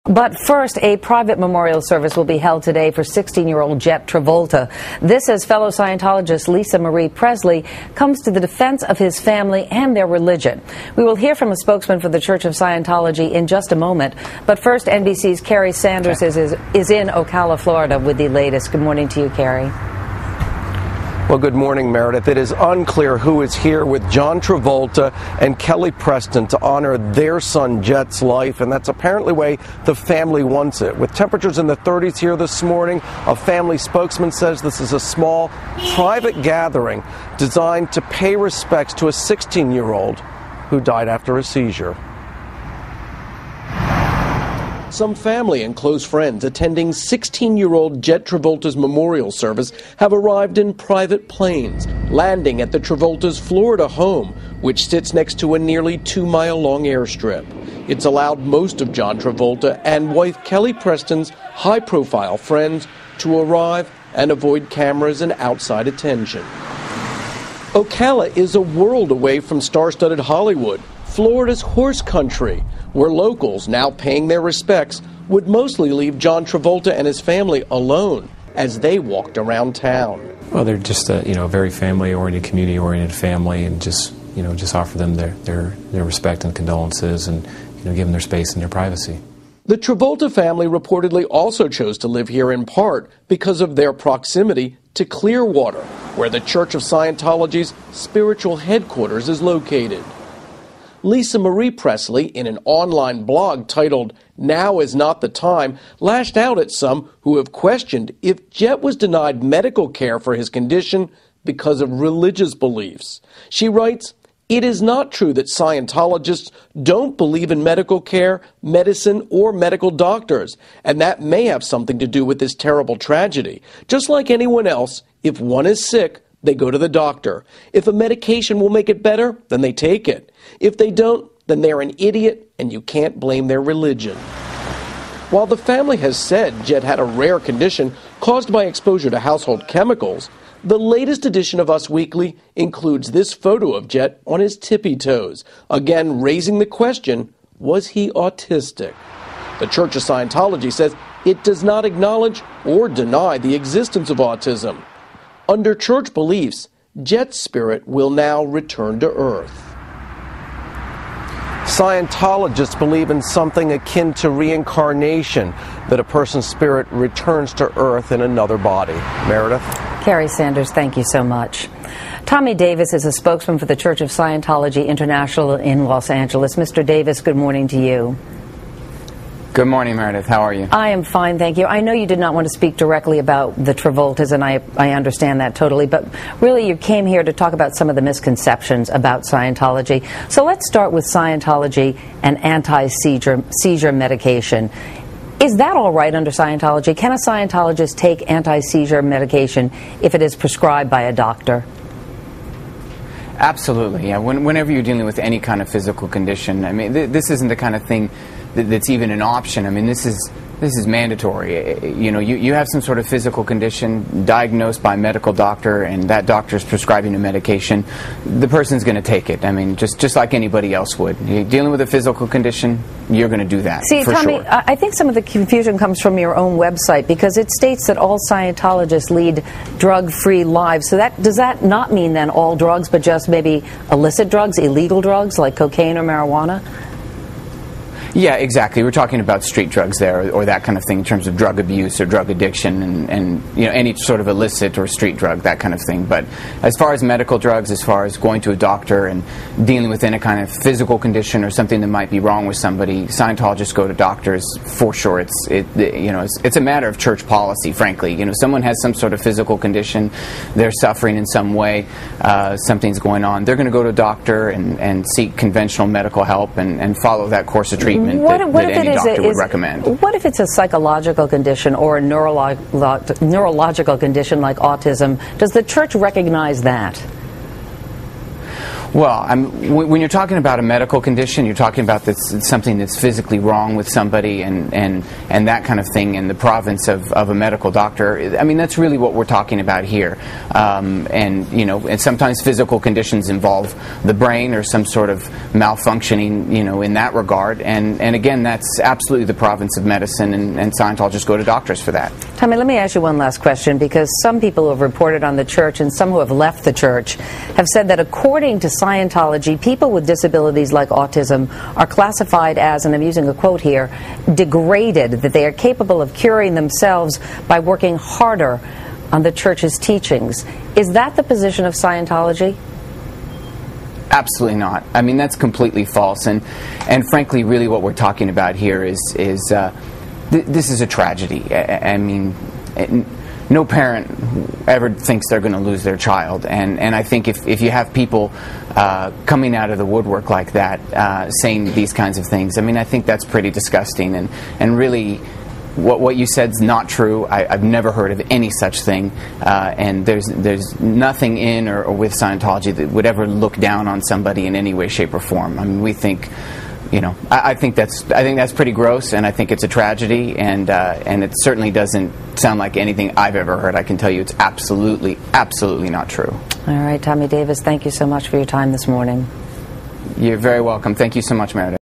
But first, a private memorial service will be held today for 16-year-old Jett Travolta. This as fellow Scientologist Lisa Marie Presley comes to the defense of his family and their religion. We will hear from a spokesman for the Church of Scientology in just a moment. But first, NBC's Carrie Sanders is in Ocala, Florida with the latest. Good morning to you, Carrie. Well, good morning, Meredith. It is unclear who is here with John Travolta and Kelly Preston to honor their son Jett's life, and that's apparently the way the family wants it. With temperatures in the 30s here this morning, a family spokesman says this is a small, private gathering designed to pay respects to a 16-year-old who died after a seizure. Some family and close friends attending 16-year-old Jett Travolta's memorial service have arrived in private planes, landing at the Travolta's Florida home, which sits next to a nearly 2-mile-long airstrip. It's allowed most of John Travolta and wife Kelly Preston's high-profile friends to arrive and avoid cameras and outside attention. Ocala is a world away from star-studded Hollywood, Florida's horse country, where locals, now paying their respects, would mostly leave John Travolta and his family alone as they walked around town. Well, they're just a very family-oriented, community-oriented family, and just offer them their respect and condolences, and give them their space and their privacy. The Travolta family reportedly also chose to live here in part because of their proximity to Clearwater, where the Church of Scientology's spiritual headquarters is located. Lisa Marie Presley, in an online blog titled "Now is Not the Time," lashed out at some who have questioned if Jett was denied medical care for his condition because of religious beliefs. She writes, "It is not true that Scientologists don't believe in medical care, medicine, or medical doctors, and that may have something to do with this terrible tragedy. Just like anyone else, if one is sick, they go to the doctor. If a medication will make it better, then they take it. If they don't, then they're an idiot, and you can't blame their religion." While the family has said Jett had a rare condition caused by exposure to household chemicals, the latest edition of Us Weekly includes this photo of Jett on his tippy toes, again raising the question, was he autistic? The Church of Scientology says it does not acknowledge or deny the existence of autism. Under church beliefs, Jett's spirit will now return to Earth. Scientologists believe in something akin to reincarnation, that a person's spirit returns to Earth in another body. Meredith? Carrie Sanders, thank you so much. Tommy Davis is a spokesman for the Church of Scientology International in Los Angeles. Mr. Davis, good morning to you. Good morning, Meredith. How are you? I am fine, thank you. I know you did not want to speak directly about the Travoltas, and I understand that totally, but really you came here to talk about some of the misconceptions about Scientology. So let's start with Scientology and anti-seizure medication. Is that all right under Scientology? Can a Scientologist take anti-seizure medication if it is prescribed by a doctor? Absolutely, yeah. Whenever you're dealing with any kind of physical condition, I mean, this isn't the kind of thing that's even an option. I mean, this is mandatory. You have some sort of physical condition diagnosed by a medical doctor, and that doctor is prescribing a medication. The person's going to take it. I mean, just like anybody else would. You're dealing with a physical condition, you're going to do that. See, for Tommy, sure. I think some of the confusion comes from your own website, because it states that all Scientologists lead drug-free lives. So does that not mean then all drugs, but just maybe illicit drugs, illegal drugs like cocaine or marijuana? Yeah, exactly. We're talking about street drugs there, or that kind of thing in terms of drug abuse or drug addiction, and any sort of illicit or street drug, that kind of thing. But as far as medical drugs, as far as going to a doctor and dealing with any kind of physical condition or something that might be wrong with somebody, Scientologists go to doctors for sure. It's a matter of church policy, frankly. Someone has some sort of physical condition, they're suffering in some way, something's going on, they're going to go to a doctor and seek conventional medical help and follow that course of treatment. What any doctor would recommend. What if it's a psychological condition or a neurological condition like autism? Does the church recognize that? Well, when you're talking about a medical condition, you're talking about something that's physically wrong with somebody and that kind of thing in the province of a medical doctor. I mean, that's really what we're talking about here. And sometimes physical conditions involve the brain or some sort of malfunctioning, in that regard. And again, that's absolutely the province of medicine, and Scientologists go to doctors for that. Tommy, let me ask you one last question, because some people who have reported on the church and some who have left the church have said that according to Scientology, people with disabilities like autism are classified as, and I'm using a quote here, degraded, that they are capable of curing themselves by working harder on the church's teachings. Is that the position of Scientology? Absolutely not. I mean, that's completely false, and frankly, really what we're talking about here is this is a tragedy. I mean, no parent ever thinks they're going to lose their child, and I think if you have people coming out of the woodwork like that, saying these kinds of things, I mean, I think that's pretty disgusting, and really what you said is not true. I've never heard of any such thing, and there's nothing in or with Scientology that would ever look down on somebody in any way, shape, or form. I mean, we think, I think that's pretty gross, and I think it's a tragedy, and it certainly doesn't sound like anything I've ever heard. I can tell you it's absolutely not true. All right, Tommy Davis, thank you so much for your time this morning. You're very welcome. Thank you so much, Meredith.